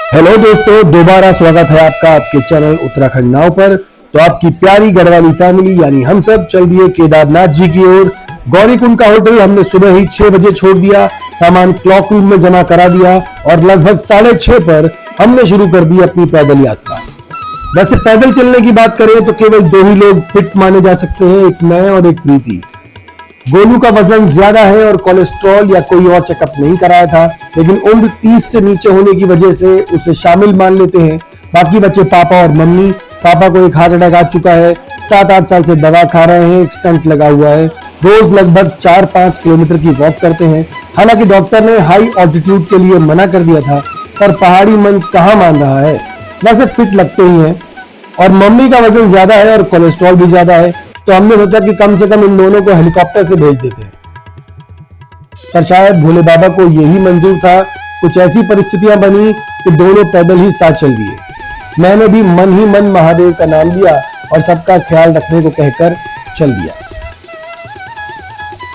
Hello दोस्तों, दोबारा स्वागत है आपका आपके चैनल उत्तराखंड नाव पर। तो आपकी प्यारी गढ़वाली फैमिली यानी हम सब चल दिए केदारनाथ जी की ओर। गौरीकुंड का होटल हमने सुबह ही 6 बजे छोड़ दिया, सामान क्लॉक रूम में जमा करा दिया और लगभग 6:30 पर हमने शुरू कर दी अपनी पैदल यात्रा। वैसे पैदल चलने की बात करें तो केवल 2 ही लोग फिट माने जा सकते हैं, एक मैं और एक प्रीति। गोलू का वजन ज्यादा है और कोलेस्ट्रॉल या कोई और चेकअप नहीं कराया था, लेकिन उम्र 30 से नीचे होने की वजह से उसे शामिल मान लेते हैं। बाकी बच्चे पापा और मम्मी। पापा को एक हार्ट अटैक आ चुका है, 7-8 साल से दवा खा रहे हैं, एक स्टंट लगा हुआ है, रोज लगभग 4-5 किलोमीटर की वॉक करते हैं। हालांकि डॉक्टर ने हाई ऑल्टीट्यूड के लिए मना कर दिया था, पर पहाड़ी मन कहाँ मान रहा है। वैसे फिट लगते ही हैं। और मम्मी का वजन ज्यादा है और कोलेस्ट्रॉल भी ज्यादा है, तो हमने सोचा कि कम से कम इन दोनों को हेलीकॉप्टर से भेज देते हैं। पर शायद भोले बाबा को यही मंजूर था। कुछ ऐसी परिस्थितियां बनी कि दोनों पैदल ही साथ चल दिए। मैंने भी मन ही मन महादेव का नाम लिया और सबका ख्याल रखने को कहकर चल दिया।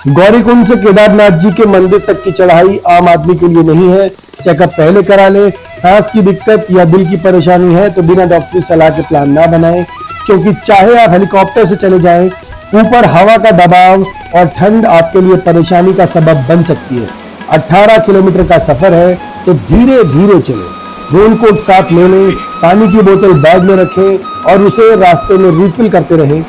गौरीकुंड से केदारनाथ जी के मंदिर तक की चढ़ाई आम आदमी के लिए नहीं है। चेकअप पहले करा ले। सांस की दिक्कत या दिल की परेशानी है तो बिना डॉक्टरी सलाह के प्लान ना बनाएं, क्योंकि चाहे आप हेलीकॉप्टर से चले जाएं, ऊपर हवा का दबाव और ठंड आपके लिए परेशानी का सबब बन सकती है। 18 किलोमीटर का सफर है तो धीरे धीरे चलें। रेनकोट साथ ले लें, पानी की बोतल बैग में रखें और उसे रास्ते में रिफिल करते रहें।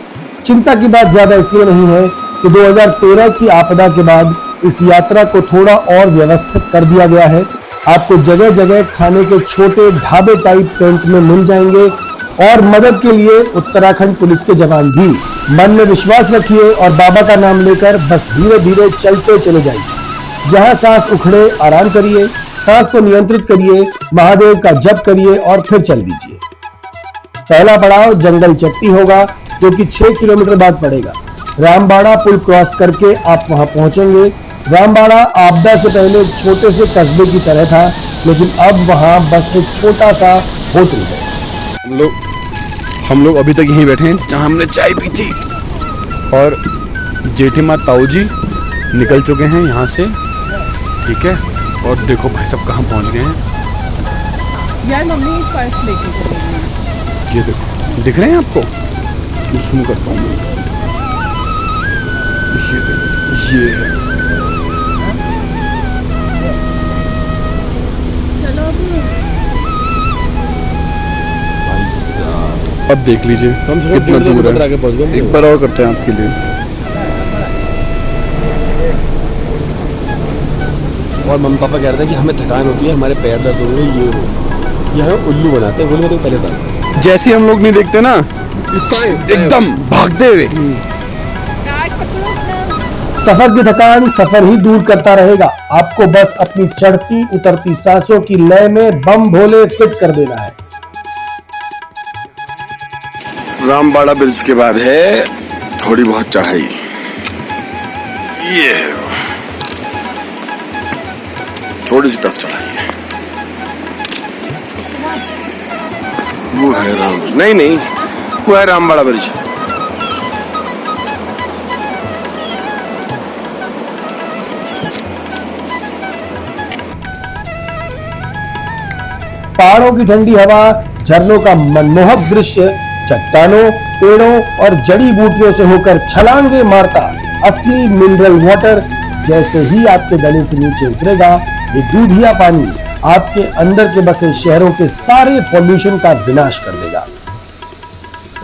चिंता की बात ज्यादा इसलिए नहीं है कि 2013 की आपदा के बाद इस यात्रा को थोड़ा और व्यवस्थित कर दिया गया है। आपको जगह जगह खाने के छोटे ढाबे टाइप टेंट में मिल जाएंगे और मदद के लिए उत्तराखंड पुलिस के जवान भी। मन में विश्वास रखिए और बाबा का नाम लेकर बस धीरे धीरे चलते चले जाइए। जहां सांस उखड़े आराम करिए, सांस को नियंत्रित करिए, महादेव का जप करिए और फिर चल दीजिए। पहला पड़ाव जंगल चट्टी होगा, जो कि 6 किलोमीटर बाद पड़ेगा। रामबाड़ा पुल क्रॉस करके आप वहां पहुंचेंगे। रामबाड़ा आपदा से पहले एक छोटे से कस्बे की तरह था, लेकिन अब वहां बस एक छोटा सा होटल है। हम लोग अभी तक यहीं बैठे हैं जहाँ हमने चाय पी थी, और जेठीमाँ ताऊ जी निकल चुके हैं यहाँ से। ठीक है, और देखो भाई सब कहाँ पहुँच गए हैं। यार मम्मी पर्स लेके चली गई। ये देखो, दिख रहे हैं आपको? जूम करता हूँ। ये देखो, ये है। चलो अब देख लीजिए कितना दूर है। एक बार और करते हैं आपके लिए। और मम्मी पापा कह रहे थे कि हमें थकान होती है, हमारे पैर दर्द हो रहे हैं, ये हो। ये हमें उल्लू बनाते हैं। बोले तो पहले था जैसे हम लोग नहीं देखते ना, एकदम भागते हुए। सफर की थकान सफर ही दूर करता रहेगा। आपको बस अपनी चढ़ती उतरती सांसों की लय में बम भोले फिट कर देना है। रामबाड़ा ब्रिज के बाद है थोड़ी बहुत चढ़ाई। ये है थोड़ी सी टफ चढ़ाई है। वो है नहीं वो है रामबाड़ा ब्रिज। पहाड़ों की ठंडी हवा, झरनों का मनमोहक दृश्य, चट्टानों, पेड़ों और जड़ी बूटियों से होकर छलांगे मारता असली मिनरल वाटर जैसे ही आपके गले से नीचे उतरेगा, ये दूधिया पानी आपके अंदर के बसे शहरों के सारे पॉल्यूशन का विनाश कर देगा।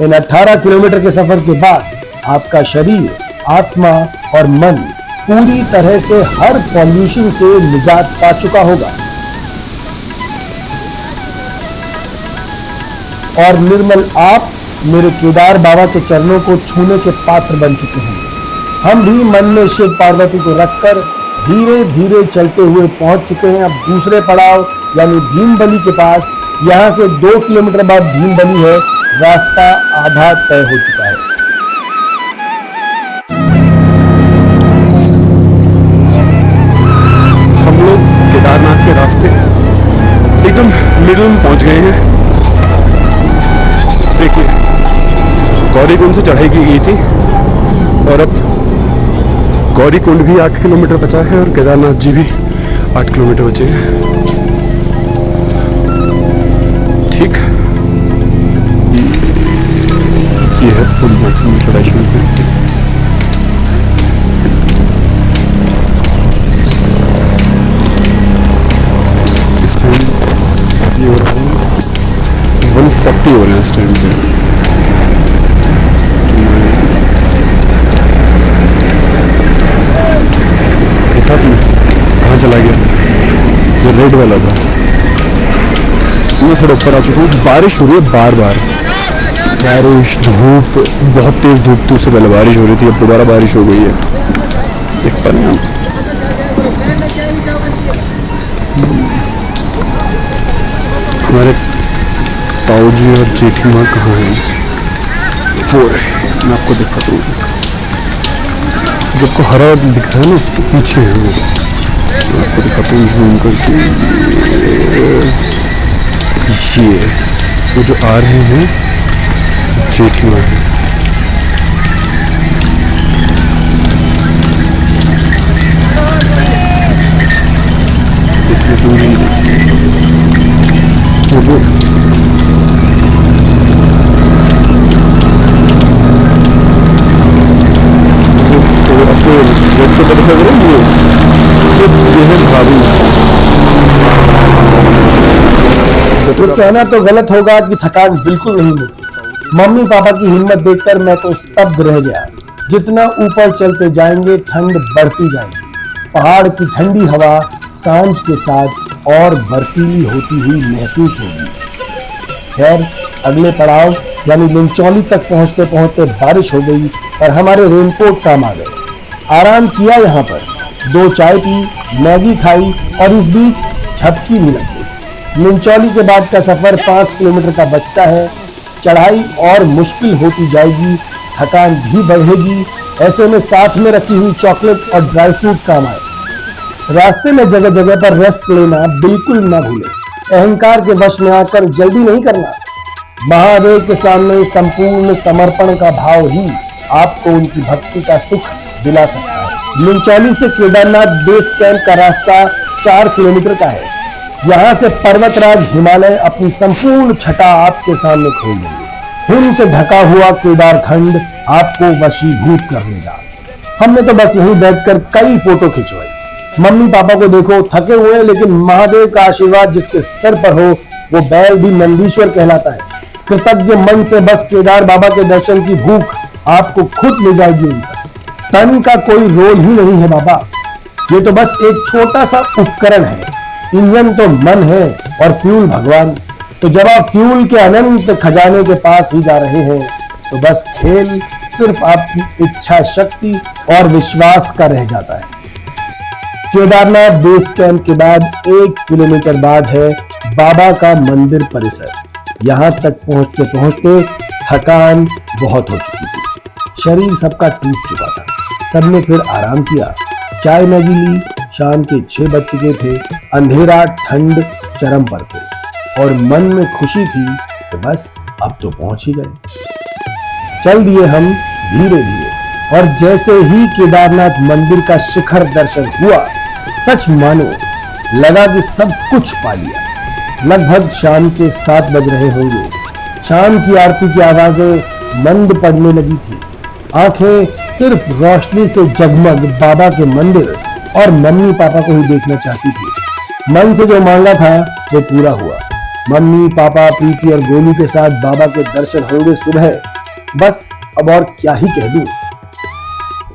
इन 18 किलोमीटर के सफर के बाद आपका शरीर, आत्मा और मन पूरी तरह से हर पॉल्यूशन से निजात पा चुका होगा और निर्मल आप मेरे केदार बाबा के चरणों को छूने के पात्र बन चुके हैं। हम भी मन में शिव पार्वती को रखकर धीरे धीरे चलते हुए पहुंच चुके हैं अब दूसरे पड़ाव यानी भीमबली के पास। यहाँ से 2 किलोमीटर बाद भीमबली है। रास्ता आधा तय हो चुका है। हम लोग केदारनाथ के रास्ते एकदम मिडिल में पहुंच गए हैं। देखिए, गौरीकुंड से चढ़ाई की गई थी और अब गौरीकुंड भी 8 किलोमीटर बचा है और केदारनाथ जी भी 8 किलोमीटर बचे हैं। ठीक। ये है पुल, यहाँ से हम चढ़ाई शुरू करते हैं। इस टाइम ये हो रहा है 140 हो रहे हैं इस टाइम पे। देखा तुमने कहाँ चला गया? ये रेड वाला था। मैं थोड़ा ऊपर आ चुका हूँ। बारिश हो रही है बार बार, बारिश धूप, बहुत तेज धूप थी, उससे पहले बारिश हो रही थी, अब दोबारा बारिश हो गई है। देख पा रहे हैं हम। हमारे ताऊजी और जेठी माँ कहाँ हैं? वो है, मैं आपको दिखाता हूँ। जो आपको हरा दिख रहा है ना, उसके पीछे है वो। मैं आपको दिखाता हूँ जूम करके। ये वो जो आ रहे हैं जेठी माँ है। देखिए दूरी वो अपने बच्चों को दिखा रहे हैं। तो कहना तो गलत होगा कि थकान बिल्कुल नहीं होती। मम्मी पापा की हिम्मत देखकर मैं तो स्तब्ध रह गया। जितना ऊपर चलते जाएंगे ठंड बढ़ती जाएगी। पहाड़ की ठंडी हवा सांझ के साथ और बर्फीली होती हुई महसूस होगी। खैर अगले पड़ाव यानी लिंचौली तक पहुंचते पहुंचते बारिश हो गई और हमारे रेनकोट काम आ गए। आराम किया यहाँ पर, 2 चाय पी, मैगी खाई और इस बीच झपकी भी लग गई। लिंचौली के बाद का सफर 5 किलोमीटर का बचता है। चढ़ाई और मुश्किल होती जाएगी, थकान भी बढ़ेगी। ऐसे में साथ में रखी हुई चॉकलेट और ड्राई फ्रूट काम आए। रास्ते में जगह जगह पर रेस्ट लेना बिल्कुल ना भूले। अहंकार के वश में आकर जल्दी नहीं करना। महादेव के सामने संपूर्ण समर्पण का भाव ही आपको उनकी भक्ति का सुख दिला सकता है। लिंचौली से केदारनाथ बेस कैंप का रास्ता 4 किलोमीटर का है। यहाँ से पर्वतराज हिमालय अपनी संपूर्ण छटा आपके सामने खोल देंगे। हिम से ढका हुआ केदारखंड आपको वशीभूत कर लेगा। हमने तो बस यहीं बैठकर कई फोटो खिंचवाई। मम्मी पापा को देखो, थके हुए हैं, लेकिन महादेव का आशीर्वाद जिसके सर पर हो वो बैल भी नंदीश्वर कहलाता है। कृतज्ञ मन से बस केदार बाबा के दर्शन की भूख आपको खुद ले जाएगी उन तक। तन का कोई रोल ही नहीं है बाबा, ये तो बस एक छोटा सा उपकरण है। इंजन तो मन है और फ्यूल भगवान। तो जब आप फ्यूल के अनंत खजाने के पास ही जा रहे हैं तो बस खेल सिर्फ आपकी इच्छा शक्ति और विश्वास का रह जाता है। केदारनाथ बेस कैंप के बाद 1 किलोमीटर बाद है बाबा का मंदिर परिसर। यहाँ तक पहुँचते पहुँचते थकान बहुत हो चुकी थी। शरीर सबका टूट चुका था। सबने फिर आराम किया, चाय मैगी ली। शाम के 6 बज चुके थे। अंधेरा, ठंड चरम पर थे और मन में खुशी थी कि बस अब तो पहुंच ही गए। चल दिए हम धीरे धीरे और जैसे ही केदारनाथ मंदिर का शिखर दर्शन हुआ, सच मानो लगा कि सब कुछ पा लिया। लगभग शाम के 7 बज रहे होंगे। शाम की आरती की आवाजें मंद पड़ने लगी थी। आंखें सिर्फ रोशनी से जगमग बाबा के मंदिर और मम्मी पापा को ही देखना चाहती थी। मन से जो मांगा था वो पूरा हुआ। मम्मी पापा, प्रीति और गोलू के साथ बाबा के दर्शन होंगे सुबह। बस अब और क्या ही कह दूं।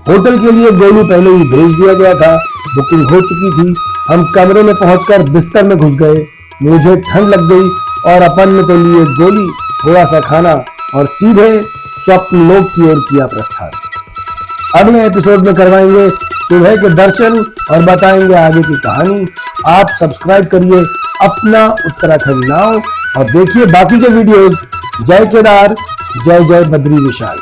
होटल के लिए गोलू पहले ही भेज दिया गया था, बुकिंग हो चुकी थी। हम कमरे में पहुंचकर बिस्तर में घुस गए। मुझे ठंड लग गई और अपन ने तो लिए गोली, थोड़ा सा खाना और सीधे स्वप्न लोक की ओर किया प्रस्थान। अगले एपिसोड में करवाएंगे सुबह के दर्शन और बताएंगे आगे की कहानी। आप सब्सक्राइब करिए अपना उत्तराखंड नाउ और देखिए बाकी के वीडियोस। जय केदार, जय जय बद्री विशाल।